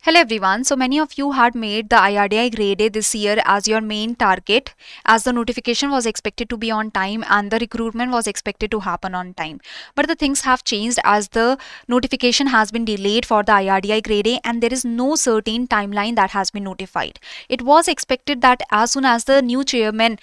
Hello everyone. So many of you had made the IRDI Grade A this year as your main target, as the notification was expected to be on time and the recruitment was expected to happen on time. But the things have changed as the notification has been delayed for the IRDI Grade A and there is no certain timeline that has been notified. It was expected that as soon as the new chairman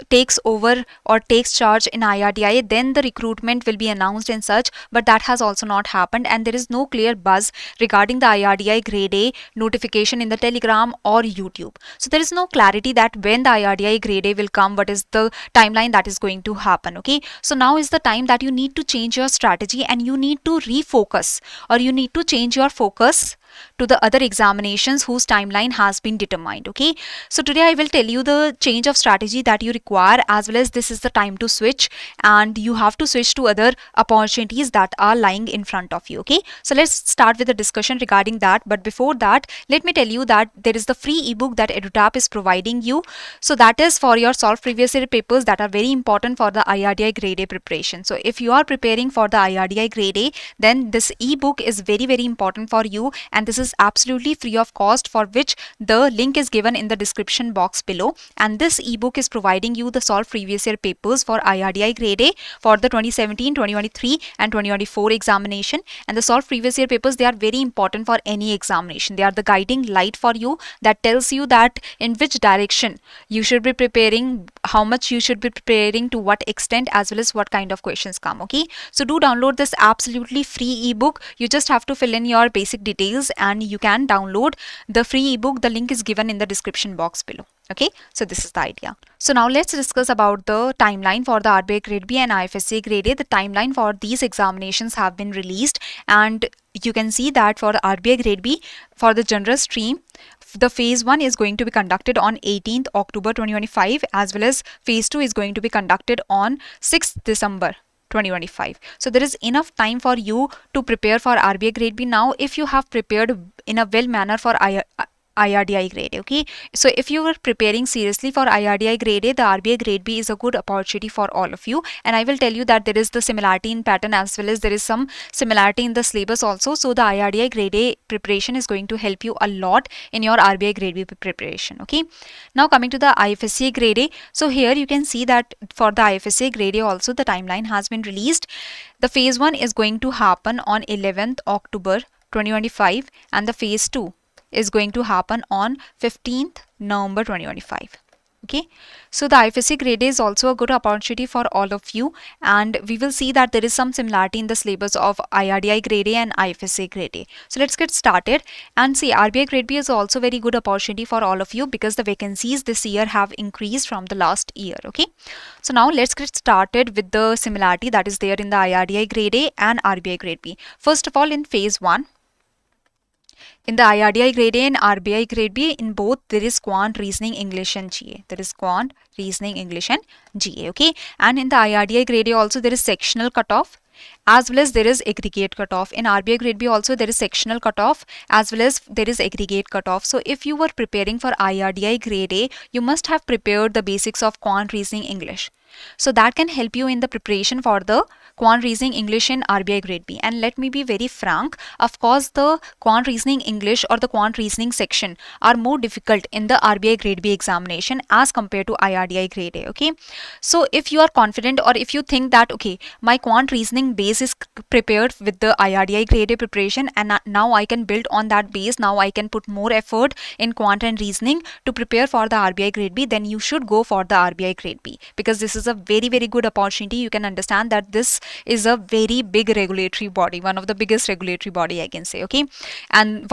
takes over or takes charge in IRDI, then the recruitment will be announced and such, but that has also not happened and there is no clear buzz regarding the IRDI Grade A notification in the Telegram or YouTube. So there is no clarity that when the IRDI Grade A will come, what is the timeline that is going to happen. Okay, so now is the time that you need to change your strategy and you need to refocus, or you need to change your focus to the other examinations whose timeline has been determined. Okay, so today I will tell you the change of strategy that you require, as well as this is the time to switch and you have to switch to other opportunities that are lying in front of you. Okay, so let's start with the discussion regarding that. But before that, let me tell you that there is the free ebook that EduTap is providing you. So that is for your solved previous year papers that are very important for the IRDI Grade A preparation. So if you are preparing for the IRDI Grade A, then this ebook is very important for you, and this is absolutely free of cost, for which the link is given in the description box below. And this ebook is providing you the solved previous year papers for IRDI Grade A for the 2017, 2023 and 2024 examination. And the solved previous year papers, they are very important for any examination. They are the guiding light for you that tells you that in which direction you should be preparing, how much you should be preparing, to what extent, as well as what kind of questions come. Okay, so do download this absolutely free ebook. You just have to fill in your basic details and you can download the free ebook. The link is given in the description box below. Okay, so this is the idea. So now let's discuss about the timeline for the RBI Grade B and IFSCA Grade A. The timeline for these examinations have been released, and you can see that for the RBI Grade B, for the general stream, the phase 1 is going to be conducted on 18th October 2025, as well as phase 2 is going to be conducted on 6th December 2025. So there is enough time for you to prepare for RBI Grade B now if you have prepared in a well manner for IRDI Grade A. Okay, so if you were preparing seriously for IRDI Grade A, the RBI Grade B is a good opportunity for all of you. And I will tell you that there is the similarity in pattern as well as there is some similarity in the syllabus also. So the IRDI Grade A preparation is going to help you a lot in your RBI Grade B preparation. Okay, now coming to the IFSCA Grade A. So here you can see that for the IFSCA Grade A also the timeline has been released. The phase 1 is going to happen on 11th October 2025 and the phase 2 is going to happen on 15th November 2025. Okay, so the IFSCA Grade A is also a good opportunity for all of you, and we will see that there is some similarity in the syllabus of IRDI Grade A and IFSCA Grade A. So let's get started and see. RBI Grade B is also very good opportunity for all of you because the vacancies this year have increased from the last year. Okay, so now let's get started with the similarity that is there in the IRDI Grade A and RBI Grade B. First of all, in phase 1, in the IRDI Grade A and RBI Grade B, in both there is quant, reasoning, English and GA. There is quant, reasoning, English and GA. Okay, and in the IRDI Grade A also there is sectional cutoff as well as there is aggregate cutoff. In RBI Grade B also there is sectional cutoff as well as there is aggregate cutoff. So if you were preparing for IRDI Grade A, you must have prepared the basics of quant, reasoning, English. So that can help you in the preparation for the quant, reasoning, English in RBI Grade B. And let me be very frank, of course the quant, reasoning, English or the quant, reasoning section are more difficult in the RBI Grade B examination as compared to IRDI Grade A. Okay, so if you are confident, or if you think that okay, my quant, reasoning base is prepared with the IRDI Grade A preparation and now I can build on that base, now I can put more effort in quant and reasoning to prepare for the RBI Grade B, then you should go for the RBI Grade B, because this is a very good opportunity. You can understand that this is a very big regulatory body, one of the biggest regulatory body I can say. Okay, and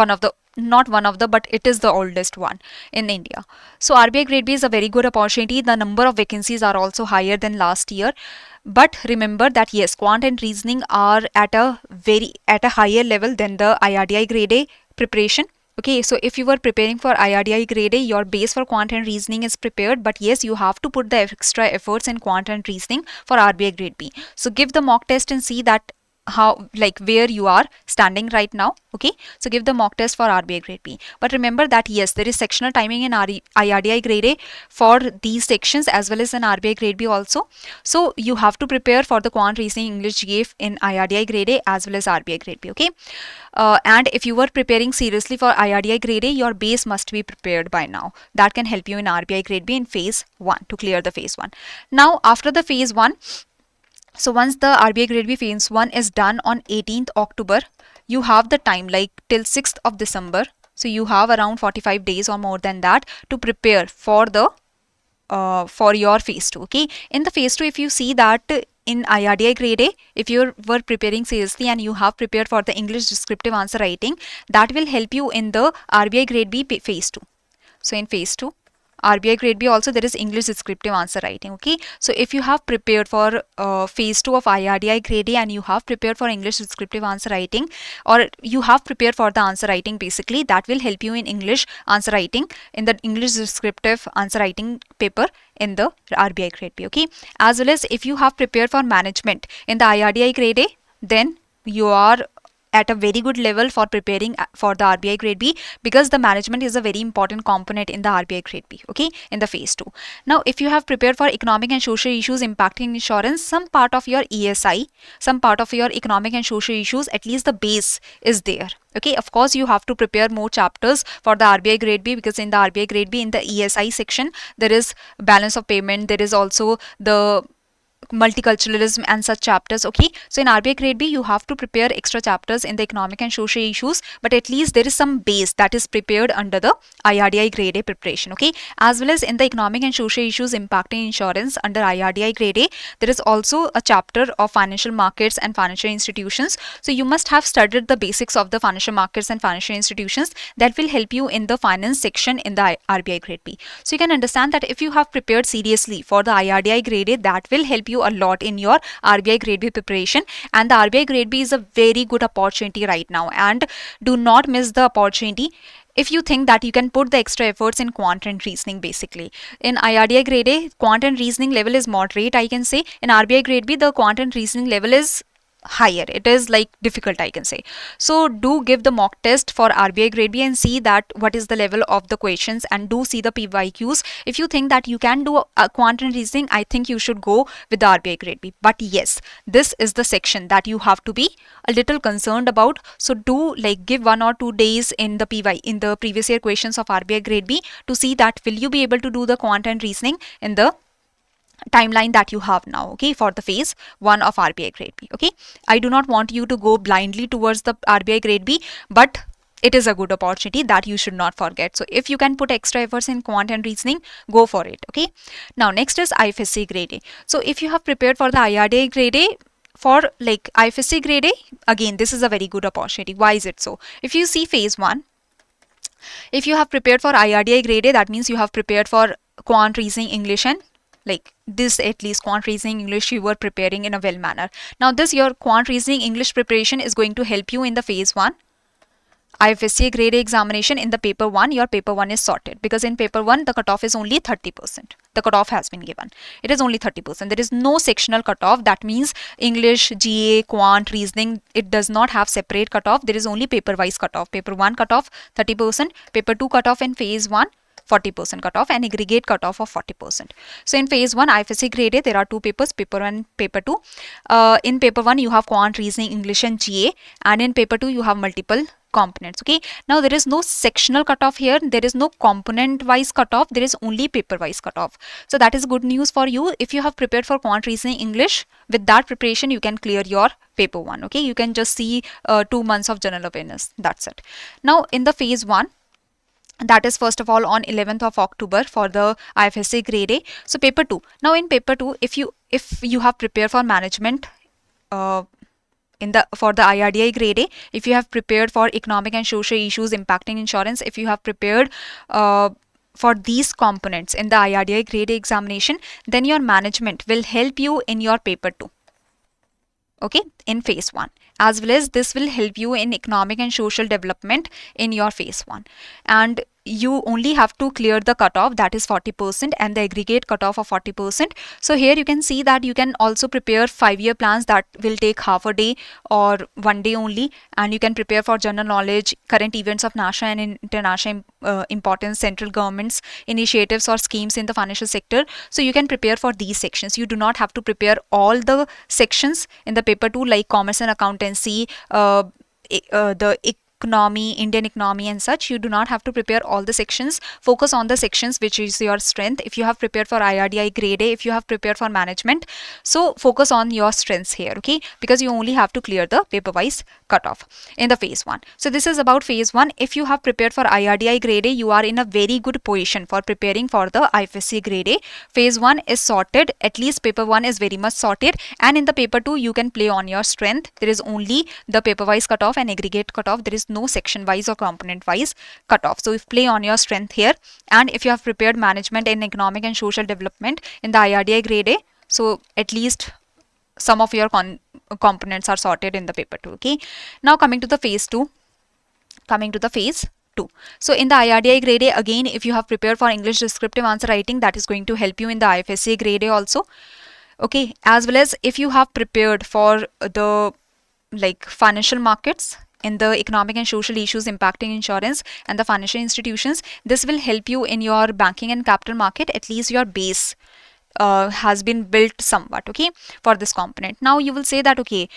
not one of the, but it is the oldest one in India. So RBI Grade B is a very good opportunity. The number of vacancies are also higher than last year. But remember that yes, quant and reasoning are at a higher level than the IRDI Grade A preparation. Okay, so if you were preparing for IRDI Grade A, your base for quant and reasoning is prepared, but yes, you have to put the extra efforts in quant and reasoning for RBI Grade B. So give the mock test and see that how, like, where you are standing right now. Okay, so give the mock test for RBI Grade B. But remember that yes, there is sectional timing in IRDI Grade A for these sections as well as in RBI Grade B also. So you have to prepare for the quant, reasoning, English, GA in IRDI Grade A as well as RBI Grade B. Okay, and if you were preparing seriously for IRDI Grade A, your base must be prepared by now. That can help you in RBI Grade B in phase 1 to clear the phase 1. Now after the phase 1, so once the RBI Grade B phase 1 is done on 18th October, you have the time like till 6th of December. So you have around 45 days or more than that to prepare for the for your phase 2. Okay, in the phase 2, if you see that in IRDI Grade A, if you were preparing seriously and you have prepared for the English descriptive answer writing, that will help you in the RBI Grade B phase 2. So in phase 2, RBI Grade B also there is English descriptive answer writing. Okay, so if you have prepared for phase 2 of IRDI Grade A and you have prepared for English descriptive answer writing, or you have prepared for the answer writing, basically that will help you in English answer writing in the English descriptive answer writing paper in the RBI Grade B. Okay, as well as if you have prepared for management in the IRDI Grade A, then you are at a very good level for preparing for the RBI Grade B, because the management is a very important component in the RBI Grade B, okay, in the phase 2. Now, if you have prepared for economic and social issues impacting insurance, some part of your ESI, some part of your economic and social issues, at least the base is there. Okay, of course, you have to prepare more chapters for the RBI Grade B, because in the RBI Grade B, in the ESI section, there is balance of payment, there is also the multiculturalism and such chapters. Okay, so in RBI Grade B, you have to prepare extra chapters in the economic and social issues, but at least there is some base that is prepared under the IRDI Grade A preparation. Okay, as well as in the economic and social issues impacting insurance under IRDI Grade A, there is also a chapter of financial markets and financial institutions. So you must have studied the basics of the financial markets and financial institutions. That will help you in the finance section in the RBI Grade B. So you can understand that if you have prepared seriously for the IRDI Grade A, that will help you a lot in your RBI Grade B preparation, and the RBI Grade B is a very good opportunity right now, and do not miss the opportunity if you think that you can put the extra efforts in quant and reasoning. Basically, in IRDI Grade A, quant and reasoning level is moderate, I can say. In RBI Grade B, the quant and reasoning level is higher, it is like difficult, I can say. So do give the mock test for RBI Grade B and see that what is the level of the questions, and do see the PYQs. If you think that you can do a quant and reasoning, I think you should go with the RBI Grade B. But yes, this is the section that you have to be a little concerned about. So do like give 1 or 2 days in the in the previous year questions of RBI Grade B to see that will you be able to do the quant and reasoning in the timeline that you have now, okay, for the phase 1 of RBI Grade B. Okay, I do not want you to go blindly towards the RBI Grade B, but it is a good opportunity that you should not forget. So if you can put extra efforts in quant and reasoning, go for it. Okay, now next is IFSCA Grade A. So if you have prepared for the IRDA Grade A, for like IFSCA Grade A, again this is a very good opportunity. Why is it so? If you see phase 1, if you have prepared for IRDI Grade A, that means you have prepared for quant, reasoning, English, and like this, at least quant, reasoning, English, you were preparing in a well manner. Now this your quant, reasoning, English preparation is going to help you in the phase 1 IFSCA Grade A examination. In the paper 1, your paper 1 is sorted, because in paper 1 the cutoff is only 30%. The cutoff has been given, it is only 30%. There is no sectional cutoff. That means English, GA, quant, reasoning, it does not have separate cutoff. There is only paper wise cutoff. Paper 1 cutoff 30%, paper 2 cutoff in phase 1 40% cutoff, and aggregate cutoff of 40%. So in phase 1 IFSCA Grade A, there are 2 papers, paper 1 and paper 2. In paper 1 you have quant, reasoning, English, and GA, and in paper 2 you have multiple components. Okay, now there is no sectional cutoff here, there is no component wise cutoff, there is only paper wise cutoff. So that is good news for you. If you have prepared for quant, reasoning, English, with that preparation you can clear your paper 1. Okay, you can just see 2 months of general awareness, that's it. Now in the phase 1, that is first of all on 11th of October for the IFSCA Grade A. So paper 2. Now in paper 2, if you have prepared for management for the IRDI Grade A, if you have prepared for economic and social issues impacting insurance, if you have prepared for these components in the IRDI Grade A examination, then your management will help you in your paper 2. Okay, in phase 1, as well as this will help you in economic and social development in your phase 1. And you only have to clear the cutoff, that is 40%, and the aggregate cutoff of 40%. So here you can see that you can also prepare 5-year plans that will take half a day or 1 day only, and you can prepare for general knowledge, current events of national and international importance, central governments initiatives or schemes in the financial sector. So you can prepare for these sections. You do not have to prepare all the sections in the paper 2, like commerce and accountancy, the economy, Indian economy and such. You do not have to prepare all the sections. Focus on the sections which is your strength. If you have prepared for IRDI Grade A, if you have prepared for management, so focus on your strengths here, okay? Because you only have to clear the paper-wise cutoff in the phase 1. So this is about phase 1. If you have prepared for IRDI Grade A, you are in a very good position for preparing for the IFSCA Grade A. Phase 1 is sorted, at least paper 1 is very much sorted, and in the paper 2 you can play on your strength. There is only the paper-wise cutoff and aggregate cutoff. There is no section wise or component wise cutoff. So if play on your strength here, and if you have prepared management and economic and social development in the IRDI Grade A, so at least some of your components are sorted in the paper 2, okay? Now coming to the phase 2. So in the IRDI Grade A, again, if you have prepared for English descriptive answer writing, that is going to help you in the IFSCA Grade A also, okay? As well as if you have prepared for the financial markets in the economic and social issues impacting insurance and the financial institutions, this will help you in your banking and capital market. At least your base has been built somewhat, okay, for this component. Now you will say that, okay,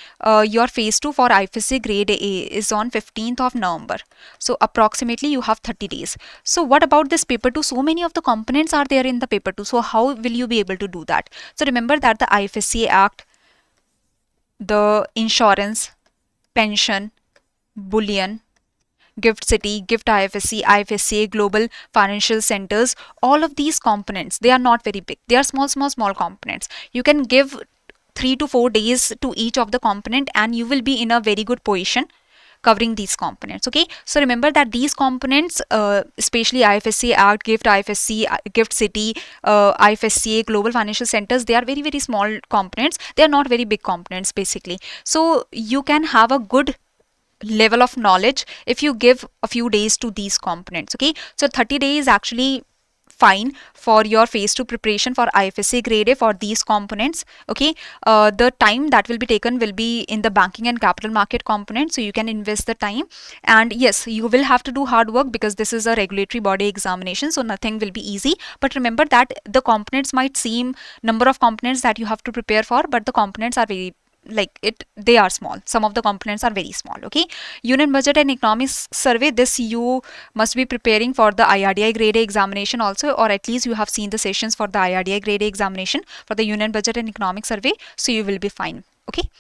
your phase 2 for IFSCA Grade A is on 15th of November. So approximately you have 30 days. So what about this paper 2? So many of the components are there in the paper 2. So how will you be able to do that? So remember that the IFSCA Act, the insurance, pension, bullion, gift city, gift IFSC, IFSCA, global financial centers, all of these components, they are not very big. They are small components. You can give 3 to 4 days to each of the component and you will be in a very good position covering these components, okay? So remember that these components, especially IFSCA Act, gift IFSC, gift city, IFSCA, global financial centers, they are very small components. They are not very big components basically. So you can have a good level of knowledge if you give a few days to these components, okay? So 30 days is actually fine for your phase 2 preparation for IFSCA Grade A for these components, okay? The time that will be taken will be in the banking and capital market component, so you can invest the time. And yes, you will have to do hard work because this is a regulatory body examination, so nothing will be easy. But remember that the components might seem number of components that you have to prepare for, but the components are very they are small. Some of the components are very small, okay? Union Budget and Economics Survey, this you must be preparing for the IRDI Grade A examination also, or at least you have seen the sessions for the IRDI Grade A examination for the Union Budget and Economic Survey, so you will be fine, okay?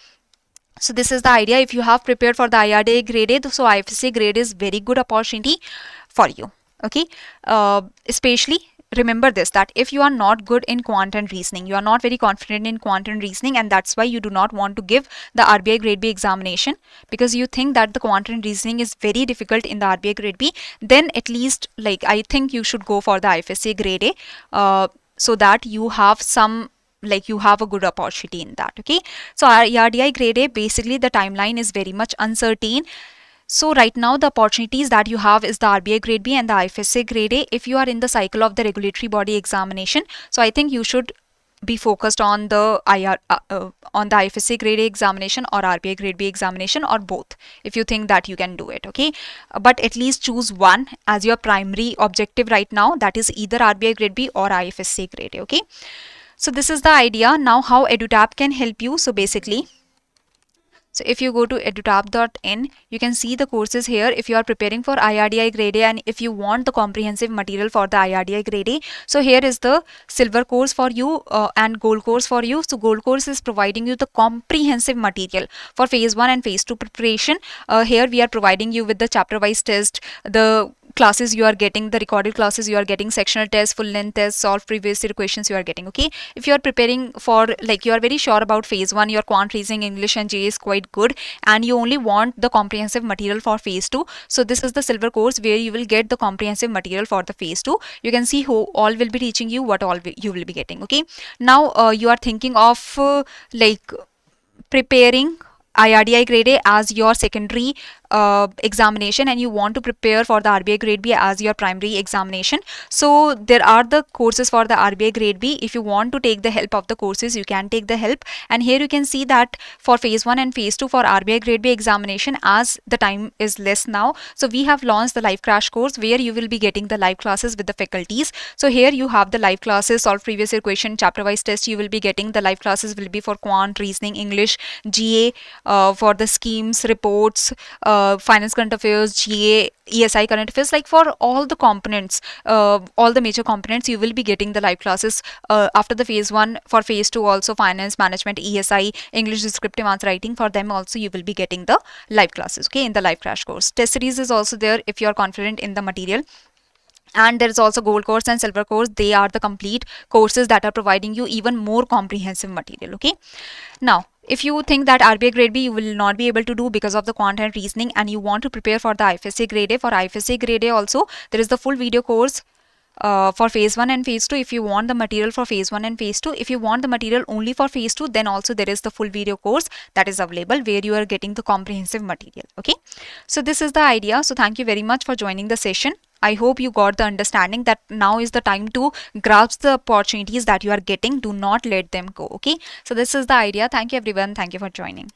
So this is the idea. If you have prepared for the IRDI Grade A, so IFSCA Grade is very good opportunity for you, okay? Especially remember this, that if you are not good in quant and reasoning, you are not very confident in quant and reasoning, and that's why you do not want to give the RBI Grade B examination because you think that the quant and reasoning is very difficult in the RBI Grade B, then at least I think you should go for the IFSCA Grade A so that you have some you have a good opportunity in that, okay? So IRDI Grade A, basically the timeline is very much uncertain. So right now the opportunities that you have is the RBI Grade B and the IFSCA Grade A. If you are in the cycle of the regulatory body examination, so I think you should be focused on the on the IFSCA Grade A examination or RBI Grade B examination, or both, if you think that you can do it, okay? But at least choose one as your primary objective right now, that is either RBI Grade B or IFSCA Grade A, okay? So this is the idea. Now how EduTap can help you. So basically, so if you go to edutap.in, you can see the courses here. If you are preparing for IRDI Grade A and if you want the comprehensive material for the IRDI Grade A, so here is the silver course for you and gold course for you. So gold course is providing you the comprehensive material for phase 1 and phase 2 preparation. Here we are providing you with the chapter wise test, the classes you are getting, the recorded classes you are getting, sectional tests, full length tests, solve previous year questions you are getting, okay? If you are preparing for you are very sure about phase 1, your quant, reasoning, English and J is quite good, and you only want the comprehensive material for phase 2, so this is the silver course where you will get the comprehensive material for the phase 2. You can see who all will be teaching you, what all you will be getting, okay? Now you are thinking of preparing IRDI Grade A as your secondary examination, and you want to prepare for the RBI Grade B as your primary examination. So there are the courses for the RBI Grade B. If you want to take the help of the courses, you can take the help. And here you can see that for phase 1 and phase 2 for RBI Grade B examination, as the time is less now, so we have launched the live crash course where you will be getting the live classes with the faculties. So here you have the live classes, solve previous year question, chapter wise test. You will be getting the live classes will be for quant, reasoning, English, GA, for the schemes, reports, finance current affairs, GA, ESI current affairs, like for all the components, all the major components, you will be getting the live classes after the phase 1. For phase 2 also, finance, management, ESI, English descriptive answer writing, for them also you will be getting the live classes, okay, in the live crash course. Test series is also there if you are confident in the material. And there is also gold course and silver course. They are the complete courses that are providing you even more comprehensive material, okay. Now, if you think that RBI Grade B you will not be able to do because of the quant and reasoning, and you want to prepare for the IFSCA Grade A, for IFSCA Grade A also there is the full video course for phase 1 and phase 2. If you want the material for phase 1 and phase 2, if you want the material only for phase 2, then also there is the full video course that is available where you are getting the comprehensive material, okay. So this is the idea. So thank you very much for joining the session. I hope you got the understanding that now is the time to grasp the opportunities that you are getting. Do not let them go, okay. So this is the idea. Thank you everyone. Thank you for joining.